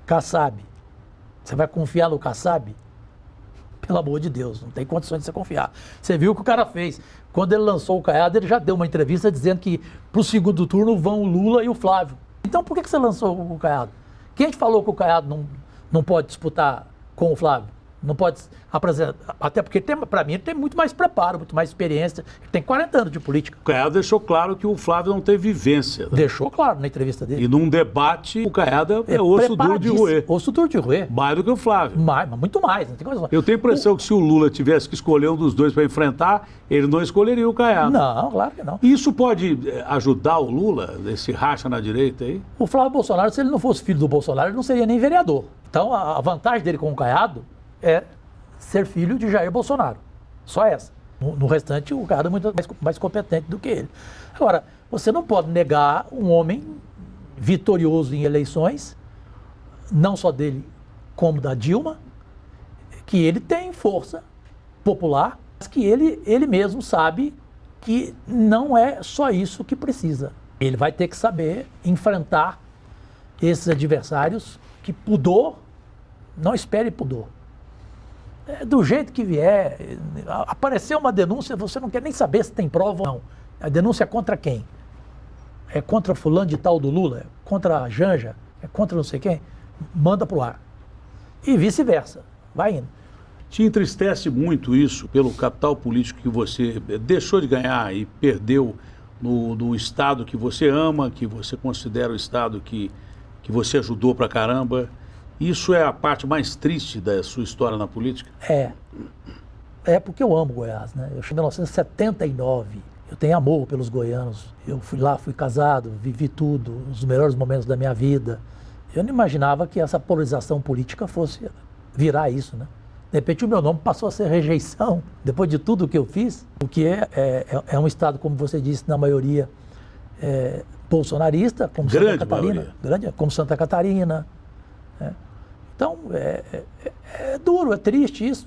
Kassab. Você vai confiar no Kassab? Pelo amor de Deus, não tem condições de você confiar. Você viu o que o cara fez. Quando ele lançou o Caiado, ele já deu uma entrevista dizendo que para o segundo turno vão o Lula e o Flávio. Então por que você lançou o Caiado? Quem te falou que o Caiado não pode disputar com o Flávio? Não pode apresentar, até porque para mim ele tem muito mais preparo, muito mais experiência, ele tem 40 anos de política. O Caiado deixou claro que o Flávio não tem vivência. Né? Deixou claro na entrevista dele. E num debate, o Caiado é osso duro de roer. Osso duro de roer. Mais do que o Flávio. Muito mais. Não tem coisa. Eu tenho a impressão que se o Lula tivesse que escolher um dos dois para enfrentar, ele não escolheria o Caiado. Não, claro que não. Isso pode ajudar o Lula, esse racha na direita aí? O Flávio Bolsonaro, se ele não fosse filho do Bolsonaro, ele não seria nem vereador. Então a vantagem dele com o Caiado é ser filho de Jair Bolsonaro. Só essa. No restante, o cara é muito mais competente do que ele. Agora, você não pode negar um homem vitorioso em eleições, não só dele, como da Dilma, que ele tem força popular, mas que ele mesmo sabe que não é só isso que precisa. Ele vai ter que saber enfrentar esses adversários que pudor, não espere pudor. Do jeito que vier, apareceu uma denúncia, você não quer nem saber se tem prova ou não. A denúncia é contra quem? É contra fulano de tal do Lula? É contra a Janja? É contra não sei quem? Manda pro ar. E vice-versa. Vai indo. Te entristece muito isso pelo capital político que você deixou de ganhar e perdeu no estado que você ama, que você considera o estado que você ajudou pra caramba? Isso é a parte mais triste da sua história na política? É porque eu amo Goiás, né? Eu cheguei em 1979, eu tenho amor pelos goianos. Eu fui lá, fui casado, vivi tudo, os melhores momentos da minha vida. Eu não imaginava que essa polarização política fosse virar isso, né? De repente o meu nome passou a ser rejeição, depois de tudo que eu fiz, porque é um estado, como você disse, na maioria bolsonarista, como Santa Catarina. Grande, como Santa Catarina. Então, é duro, é triste isso,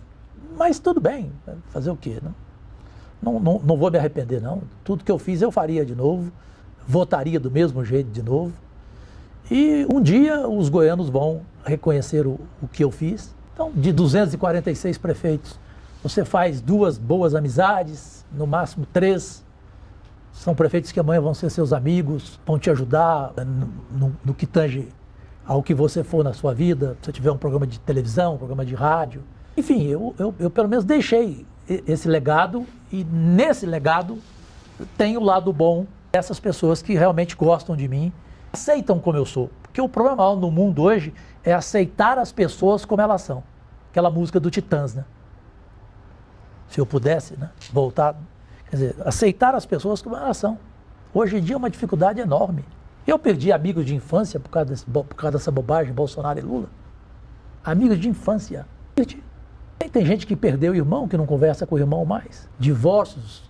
mas tudo bem, fazer o quê? Não vou me arrepender, não. Tudo que eu fiz eu faria de novo, votaria do mesmo jeito de novo. E um dia os goianos vão reconhecer o que eu fiz. Então, de 246 prefeitos, você faz 2 boas amizades, no máximo 3. São prefeitos que amanhã vão ser seus amigos, vão te ajudar no que tange ao que você for na sua vida, se você tiver um programa de televisão, um programa de rádio. Enfim, eu pelo menos deixei esse legado e nesse legado tem o lado bom dessas pessoas que realmente gostam de mim, aceitam como eu sou. Porque o problema maior no mundo hoje é aceitar as pessoas como elas são. Aquela música do Titãs, né? Se eu pudesse, né, voltar, quer dizer, aceitar as pessoas como elas são. Hoje em dia é uma dificuldade enorme. Eu perdi amigos de infância por causa dessa bobagem, Bolsonaro e Lula. Amigos de infância. Perdi. Tem gente que perdeu o irmão, que não conversa com o irmão mais. Divórcios,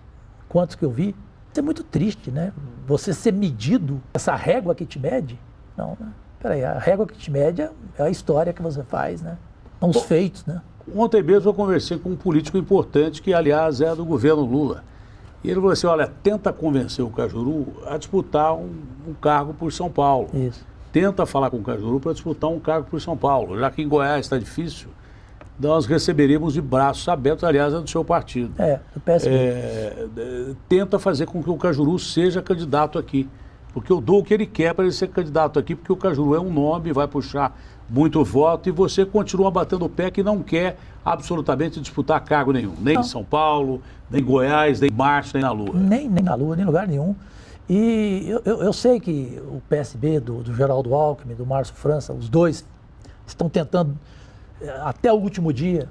quantos que eu vi. Isso é muito triste, né? Você ser medido, essa régua que te mede. Não, né? Peraí, a régua que te mede é a história que você faz, né? São os feitos, né? Ontem mesmo eu conversei com um político importante, que aliás é do governo Lula. E ele falou assim, olha, tenta convencer o Cajuru a disputar um cargo por São Paulo. Isso. Tenta falar com o Cajuru para disputar um cargo por São Paulo. Já que em Goiás está difícil, nós receberemos de braços abertos, aliás, é do seu partido. Do PSB. Tenta fazer com que o Cajuru seja candidato aqui. Porque eu dou o que ele quer para ele ser candidato aqui, porque o Cajuru é um nome, vai puxar muito voto, e você continua batendo o pé que não quer absolutamente disputar cargo nenhum. Nem em São Paulo, nem em Goiás, nem em Marte, nem na Lua. Nem na Lua, nem em lugar nenhum. E eu sei que o PSB do Geraldo Alckmin, do Márcio França, os dois estão tentando, até o último dia,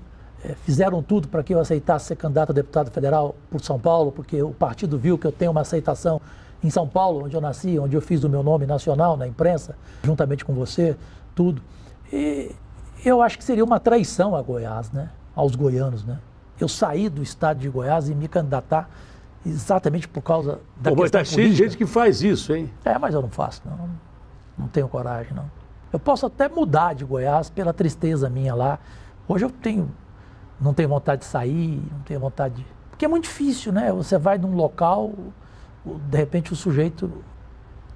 fizeram tudo para que eu aceitasse ser candidato a deputado federal por São Paulo, porque o partido viu que eu tenho uma aceitação em São Paulo, onde eu nasci, onde eu fiz o meu nome nacional na imprensa, juntamente com você, tudo. E eu acho que seria uma traição a Goiás, né? Aos goianos, né? Eu saí do estado de Goiás e me candidatar exatamente por causa da questão tá cheio de gente que faz isso, hein? Mas eu não faço, não. Não tenho coragem, não. Eu posso até mudar de Goiás pela tristeza minha lá. Hoje eu não tenho vontade de sair, não tenho vontade de... Porque é muito difícil, né? Você vai num local, de repente o sujeito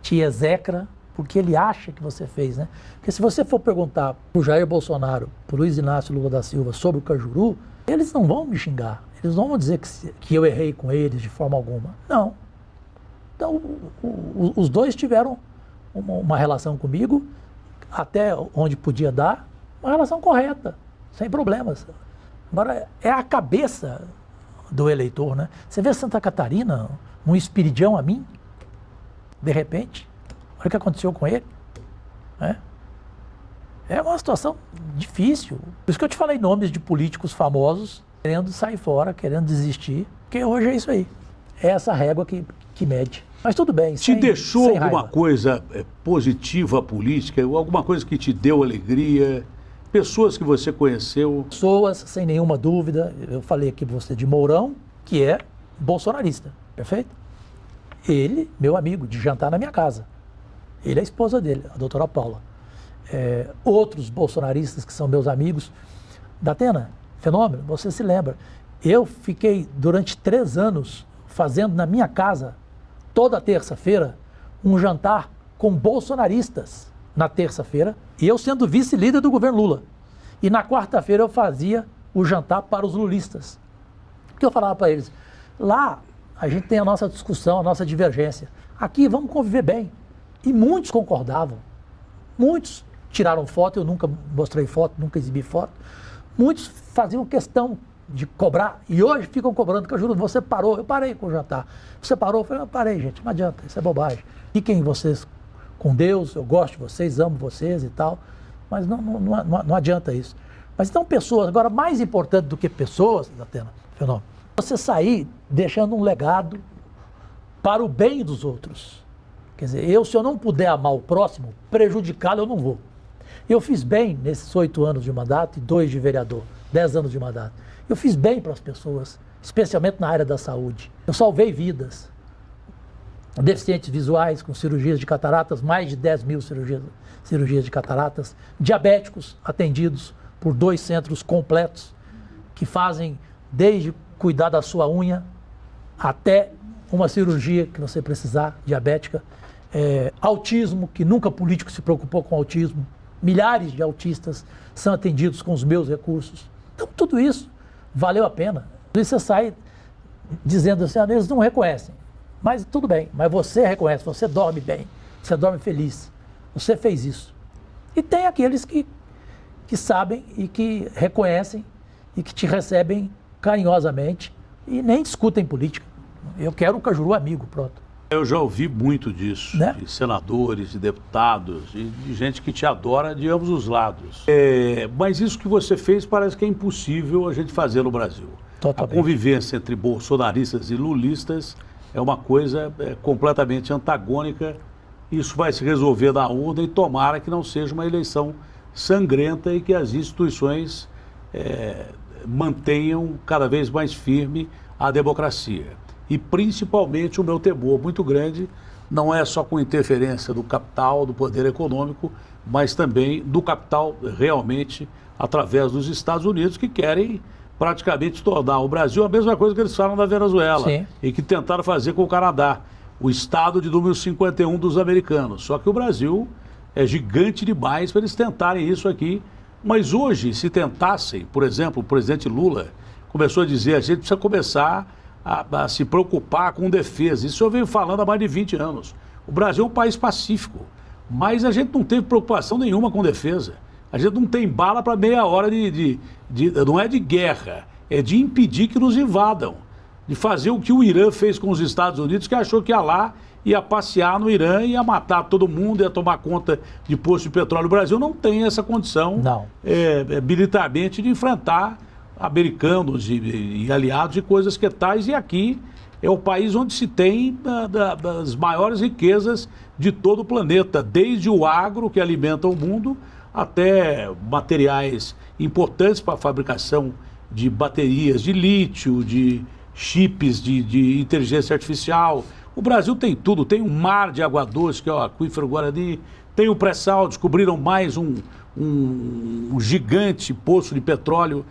te execra porque ele acha que você fez, né? Porque se você for perguntar pro Jair Bolsonaro, pro Luiz Inácio Lula da Silva sobre o Cajuru, eles não vão me xingar, eles não vão dizer que eu errei com eles de forma alguma. Não. Então, os dois tiveram uma relação comigo, até onde podia dar, uma relação correta, sem problemas. Agora, é a cabeça do eleitor, né? Você vê Santa Catarina, um espiridão a mim, de repente, olha o que aconteceu com ele, né? É uma situação difícil. Por isso que eu te falei nomes de políticos famosos querendo sair fora, querendo desistir, porque hoje é isso aí. É essa régua que mede. Mas tudo bem. Te deixou alguma coisa positiva política, alguma coisa que te deu alegria? Pessoas que você conheceu? Pessoas, sem nenhuma dúvida. Eu falei aqui para você de Mourão, que é bolsonarista, perfeito? Ele, meu amigo, de jantar na minha casa. Ele é a esposa dele, a doutora Paula. Outros bolsonaristas que são meus amigos. Datena, fenômeno, você se lembra. Eu fiquei durante 3 anos fazendo na minha casa, toda terça-feira, um jantar com bolsonaristas na terça-feira, e eu sendo vice-líder do governo Lula. E na quarta-feira eu fazia o jantar para os lulistas. Porque eu falava para eles, lá a gente tem a nossa discussão, a nossa divergência. Aqui vamos conviver bem. E muitos concordavam. Muitos tiraram foto, eu nunca mostrei foto, nunca exibi foto. Muitos faziam questão de cobrar, e hoje ficam cobrando, que eu juro, você parou, eu parei com o jantar. Você parou? Eu falei, eu parei, gente, não adianta, isso é bobagem. Fiquem vocês com Deus, eu gosto de vocês, amo vocês e tal, mas não adianta isso. Mas então pessoas, agora mais importante do que pessoas, Datena, fenômeno, você sair deixando um legado para o bem dos outros. Quer dizer, se eu não puder amar o próximo, prejudicá-lo eu não vou. Eu fiz bem nesses 8 anos de mandato e 2 de vereador, 10 anos de mandato. Eu fiz bem para as pessoas, especialmente na área da saúde. Eu salvei vidas. Deficientes visuais com cirurgias de cataratas, mais de 10 mil cirurgias de cataratas. Diabéticos atendidos por 2 centros completos que fazem desde cuidar da sua unha até uma cirurgia que você precisar, diabética. Autismo, que nunca político se preocupou com autismo. Milhares de autistas são atendidos com os meus recursos. Então, tudo isso valeu a pena. E você sai dizendo assim, eles não reconhecem. Mas tudo bem, mas você reconhece, você dorme bem, você dorme feliz. Você fez isso. E tem aqueles que sabem e que reconhecem e que te recebem carinhosamente e nem discutem política. Eu quero um Cajuru amigo, pronto. Eu já ouvi muito disso, né? De senadores, de deputados, de gente que te adora de ambos os lados. Mas isso que você fez parece que é impossível a gente fazer no Brasil. Totalmente. A convivência entre bolsonaristas e lulistas é uma coisa completamente antagônica. Isso vai se resolver na urna e tomara que não seja uma eleição sangrenta e que as instituições mantenham cada vez mais firme a democracia. E principalmente o meu temor muito grande não é só com interferência do capital, do poder econômico, mas também do capital realmente através dos Estados Unidos, que querem praticamente tornar o Brasil a mesma coisa que eles falam da Venezuela. Sim. E que tentaram fazer com o Canadá, o estado de número 51 dos americanos. Só que o Brasil é gigante demais para eles tentarem isso aqui. Mas hoje, se tentassem, por exemplo, o presidente Lula começou a dizer, a gente precisa começar a se preocupar com defesa. Isso eu venho falando há mais de 20 anos. O Brasil é um país pacífico, mas a gente não teve preocupação nenhuma com defesa. A gente não tem bala para meia hora não é de guerra, é de impedir que nos invadam. De fazer o que o Irã fez com os Estados Unidos, que achou que ia lá, ia passear no Irã, ia matar todo mundo, ia tomar conta de posto de petróleo. O Brasil não tem essa condição militarmente de enfrentar americanos e aliados e coisas que tais, e aqui é o país onde se tem das maiores riquezas de todo o planeta, desde o agro, que alimenta o mundo, até materiais importantes para a fabricação de baterias de lítio, de chips de inteligência artificial. O Brasil tem tudo, tem um mar de água doce, que é o aquífero Guarani, tem o pré-sal, descobriram mais um gigante poço de petróleo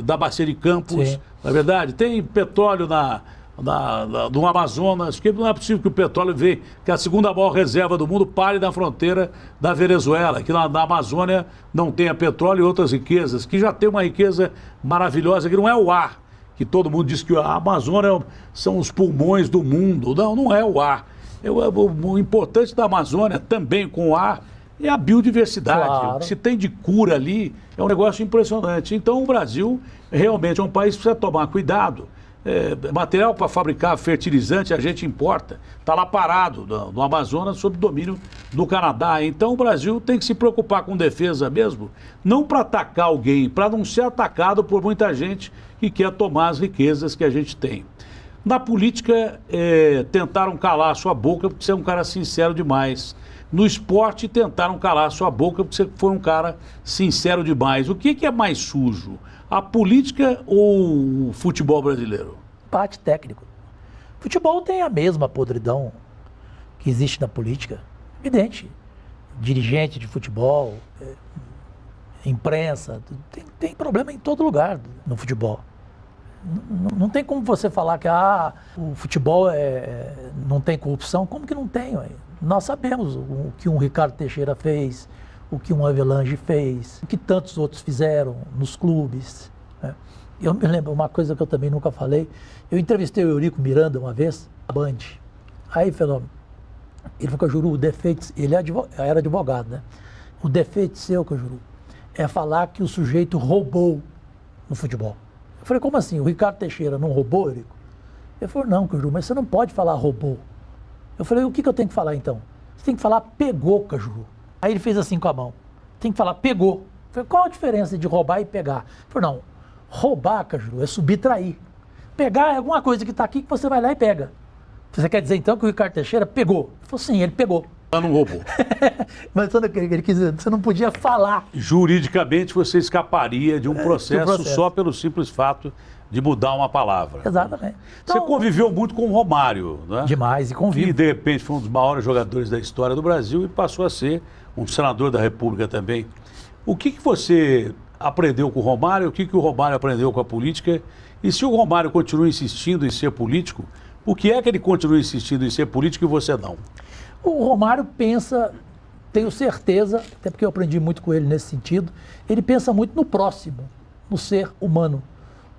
da Bacia de Campos, na verdade, tem petróleo do Amazonas, porque não é possível que o petróleo venha, que a segunda maior reserva do mundo pare na fronteira da Venezuela, que na Amazônia não tenha petróleo e outras riquezas, que já tem uma riqueza maravilhosa, que não é o ar, que todo mundo diz que a Amazônia são os pulmões do mundo. Não, não é o ar. O importante da Amazônia, também com o ar, é a biodiversidade. Claro. O que se tem de cura ali é um negócio impressionante. Então o Brasil realmente é um país que precisa tomar cuidado. Material para fabricar fertilizante a gente importa. Está lá parado no Amazonas sob domínio do Canadá. Então o Brasil tem que se preocupar com defesa mesmo, não para atacar alguém, para não ser atacado por muita gente que quer tomar as riquezas que a gente tem. Na política, tentaram calar a sua boca porque você é um cara sincero demais. No esporte, tentaram calar a sua boca porque você foi um cara sincero demais. O que é mais sujo? A política ou o futebol brasileiro? Parte técnico. Futebol tem a mesma podridão que existe na política. Evidente. Dirigente de futebol, imprensa, tem problema em todo lugar no futebol. Não tem como você falar que o futebol não tem corrupção. Como que não tem? Ué? Nós sabemos o que um Ricardo Teixeira fez, o que um Avelange fez, o que tantos outros fizeram nos clubes. Né? Eu me lembro uma coisa que eu também nunca falei. Eu entrevistei o Eurico Miranda uma vez, na Band. Aí, fenômeno. Ele falou, Cajuru, o defeito... Ele era advogado, né? O defeito seu, Cajuru, é falar que o sujeito roubou no futebol. Eu falei, como assim? O Ricardo Teixeira não roubou, Eurico? Ele falou, não, Cajuru, mas você não pode falar roubou. Eu falei, o que eu tenho que falar então? Você tem que falar pegou, Cajuru. Aí ele fez assim com a mão. Tem que falar pegou. Eu falei, qual a diferença de roubar e pegar? Ele falou, não, roubar, Cajuru, é subtrair. Pegar é alguma coisa que está aqui que você vai lá e pega. Você quer dizer então que o Ricardo Teixeira pegou? Ele falou, sim, ele pegou. Ela não roubou. Mas ele quis dizer, você não podia falar. Juridicamente você escaparia de um processo só pelo simples fato de mudar uma palavra. Exatamente. Então, você conviveu muito com o Romário, né? Demais, e convivo. E de repente foi um dos maiores jogadores da história do Brasil e passou a ser um senador da República também. O que você aprendeu com o Romário? O que o Romário aprendeu com a política? E se o Romário continua insistindo em ser político, por que é que ele continua insistindo em ser político e você não? O Romário pensa, tenho certeza, até porque eu aprendi muito com ele nesse sentido, ele pensa muito no próximo, no ser humano.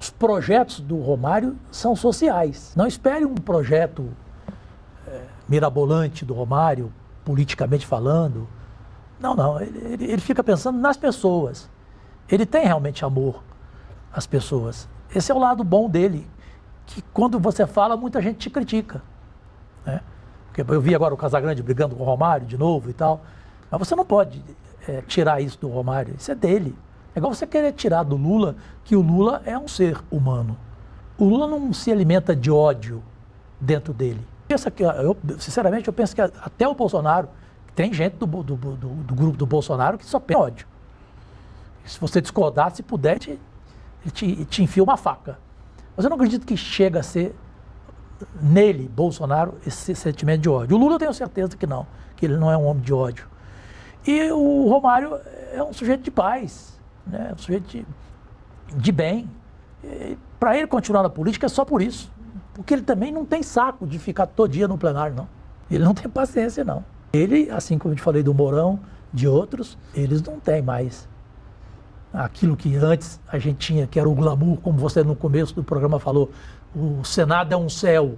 Os projetos do Romário são sociais. Não espere um projeto mirabolante do Romário, politicamente falando. Não. Ele fica pensando nas pessoas. Ele tem realmente amor às pessoas. Esse é o lado bom dele, que quando você fala, muita gente te critica. Né? Porque eu vi agora o Casagrande brigando com o Romário de novo e tal. Mas você não pode tirar isso do Romário. Isso é dele. É igual você querer tirar do Lula que o Lula é um ser humano. O Lula não se alimenta de ódio dentro dele. Sinceramente, eu penso que até o Bolsonaro, tem gente do grupo do Bolsonaro que só pensa ódio. Se você discordar, se puder, te enfia uma faca. Mas eu não acredito que chega a ser nele, Bolsonaro, esse sentimento de ódio. O Lula eu tenho certeza que não, que ele não é um homem de ódio. E o Romário é um sujeito de paz. Né, um sujeito de bem. Para ele continuar na política é só por isso. Porque ele também não tem saco de ficar todo dia no plenário, não. Ele não tem paciência, não. Ele, assim como eu te falei do Mourão, de outros, eles não têm mais aquilo que antes a gente tinha, que era o glamour, como você no começo do programa falou, o Senado é um céu.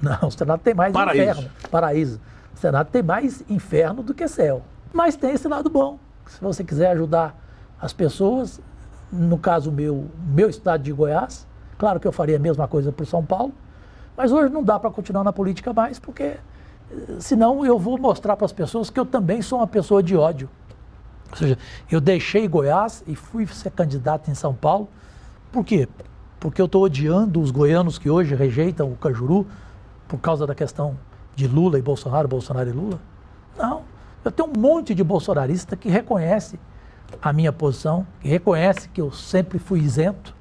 Não, o Senado tem mais inferno. Paraíso. O Senado tem mais inferno do que céu. Mas tem esse lado bom. Se você quiser ajudar as pessoas, no caso meu estado de Goiás, claro que eu faria a mesma coisa para o São Paulo, mas hoje não dá para continuar na política mais, porque senão eu vou mostrar para as pessoas que eu também sou uma pessoa de ódio. Ou seja, eu deixei Goiás e fui ser candidato em São Paulo. Por quê? Porque eu estou odiando os goianos que hoje rejeitam o Cajuru por causa da questão de Lula e Bolsonaro, Bolsonaro e Lula? Não. Eu tenho um monte de bolsonarista que reconhece a minha posição, que reconhece que eu sempre fui isento,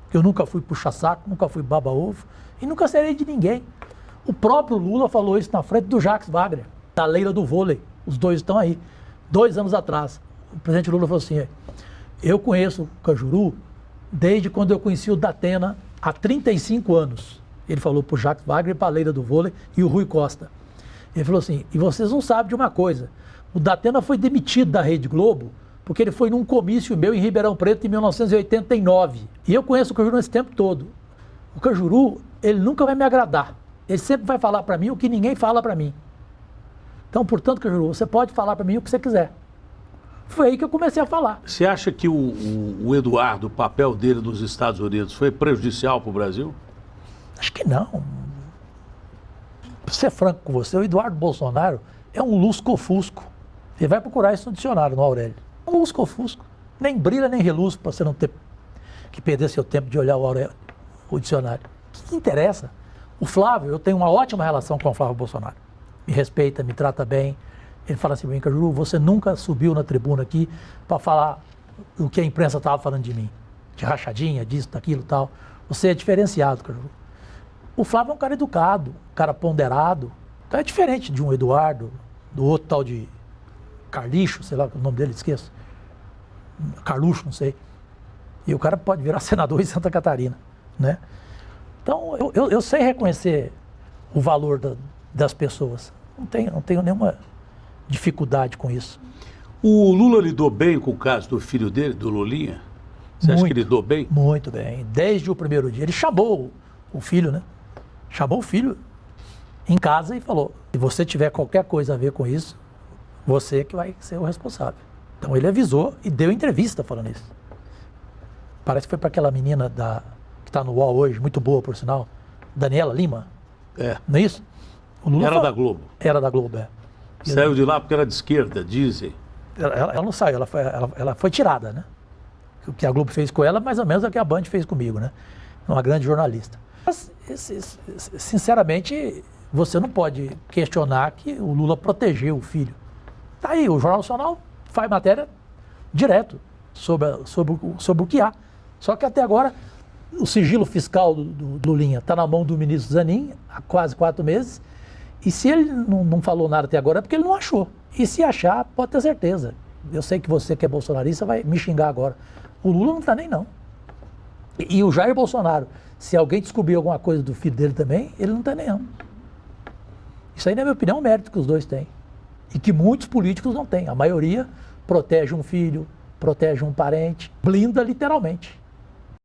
que eu nunca fui puxa-saco, nunca fui baba-ovo e nunca serei de ninguém. O próprio Lula falou isso na frente do Jacques Wagner, da Leila do vôlei. Os dois estão aí. 2 anos atrás, o presidente Lula falou assim, eu conheço o Cajuru desde quando eu conheci o Datena há 35 anos. Ele falou para o Jacques Wagner, para a Leila do Vôlei e o Rui Costa. Ele falou assim, e vocês não sabem de uma coisa, o Datena foi demitido da Rede Globo porque ele foi num comício meu em Ribeirão Preto em 1989. E eu conheço o Cajuru esse tempo todo. O Cajuru, ele nunca vai me agradar. Ele sempre vai falar para mim o que ninguém fala para mim. Então, portanto, Cajuru, você pode falar para mim o que você quiser. Foi aí que eu comecei a falar. Você acha que o Eduardo, o papel dele nos Estados Unidos foi prejudicial para o Brasil? Acho que não. Pra ser franco com você, o Eduardo Bolsonaro é um lusco-fusco. Você vai procurar isso no dicionário, no Aurélio. Um lusco-fusco. Nem brilha, nem reluz, para você não ter que perder seu tempo de olhar o Aurélio, o dicionário. O que interessa? O Flávio, eu tenho uma ótima relação com o Flávio Bolsonaro. Me respeita, me trata bem. Ele fala assim, Cajuru, você nunca subiu na tribuna aqui para falar o que a imprensa estava falando de mim. De rachadinha, disso, daquilo e tal. Você é diferenciado, Cajuru. O Flávio é um cara educado, um cara ponderado. Então é diferente de um Eduardo, do outro tal de Carlixo, sei lá o nome dele, esqueço. Carluxo, não sei. E o cara pode virar senador em Santa Catarina, né? Então, eu sei reconhecer o valor das pessoas. Não tenho nenhuma dificuldade com isso. O Lula lidou bem com o caso do filho dele, do Lulinha? Você acha que ele lidou bem? Muito bem. Desde o primeiro dia. Ele chamou o filho, né? Chamou o filho em casa e falou, se você tiver qualquer coisa a ver com isso, você que vai ser o responsável. Então ele avisou e deu entrevista falando isso. Parece que foi para aquela menina que está no UOL hoje, muito boa por sinal, Daniela Lima. É. Não é isso? O Lula era da Globo. Era da Globo, é. Saiu de lá porque era de esquerda, dizem. Ela não saiu, ela foi tirada, né? O que a Globo fez com ela, mais ou menos é o que a Band fez comigo, né? Uma grande jornalista. Mas, sinceramente, você não pode questionar que o Lula protegeu o filho. Tá aí, o Jornal Nacional faz matéria direto sobre o que há. Só que até agora, o sigilo fiscal do Lulinha está na mão do ministro Zanin há quase 4 meses. E se ele não falou nada até agora é porque ele não achou. E se achar, pode ter certeza. Eu sei que você que é bolsonarista vai me xingar agora. O Lula não está nem não. E o Jair Bolsonaro, se alguém descobrir alguma coisa do filho dele também, ele não está nem não. Isso aí, na minha opinião, é um mérito que os dois têm. E que muitos políticos não têm. A maioria protege um filho, protege um parente, blinda literalmente.